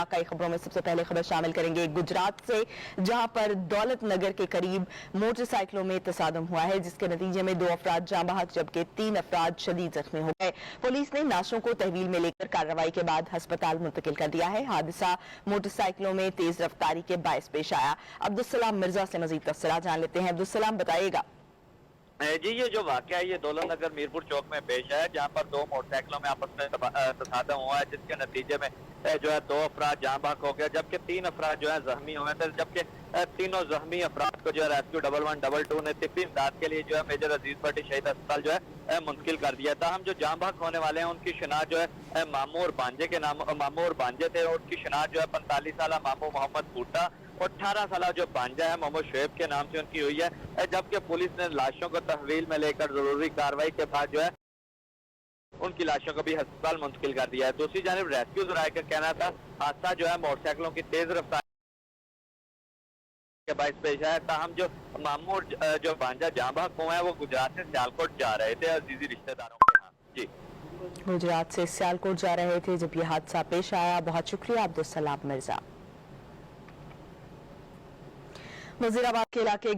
कई खबरों में सबसे पहले खबर शामिल करेंगे गुजरात से, जहां पर दौलत नगर के करीब मोटरसाइकिलों में तसादम हुआ है, जिसके नतीजे में 2 अफराद जाँ बहक जबकि 3 अफराद शदीद जख्मी हो गए। पुलिस ने लाशों को तहवील में लेकर कार्रवाई के बाद अस्पताल मुंतकिल कर दिया है। हादसा मोटरसाइकिलों में तेज रफ्तारी के बायस पेश आया। अब्दुल मिर्जा से मजीद तफसीलात जान लेते हैं। अब्दुल बताइएगा। जी, ये जो वाकया है ये दौलत नगर मीरपुर चौक में पेश है, जहाँ पर 2 मोटरसाइकिलों में आपस में तसादम हुआ है, जिसके नतीजे में जो है 2 अफराद जाँ बहक हो गए, जबकि 3 अफराद जो है जख्मी हुए थे, जबकि तीनों जख्मी अफराद को जो है रेस्क्यू 1112 ने तिब्बी इमदाद के लिए जो है मेजर अजीज भट्टी शहीद अस्पताल जो है मुंतकिल कर दिया था। हम जो जाँ बहक होने वाले हैं उनकी शिनाख्त जो है मामू और बांजे के नाम मामू और बांजे थे, और उनकी शिनाख्त जो है 45 साल मामू मोहम्मद बूटा और 18 साल जो बांजा है मोहम्मद शुएब के नाम से उनकी हुई है, जबकि पुलिस ने लाशों को तहवील में लेकर जरूरी कार्रवाई के बाद जो है उनकी लाशों को भी अस्पताल मुंतकिल कर दिया है। दूसरी जानिब रेस्क्यू ज़राए का कहना था हादसा जो है मोटरसाइकिलों की तेज रफ्तार के बायस पेश आया, ताहम जो मामू और जो बांजा जाँ बहक हुए हैं वो गुजरात से सियालकोट जा रहे थे अजीजी रिश्तेदारों के यहाँ। जी, गुजरात से सियालकोट जा रहे थे जब यह हादसा पेश आया। बहुत शुक्रिया अब्दुल मिर्जा। वजीराबाद के इलाके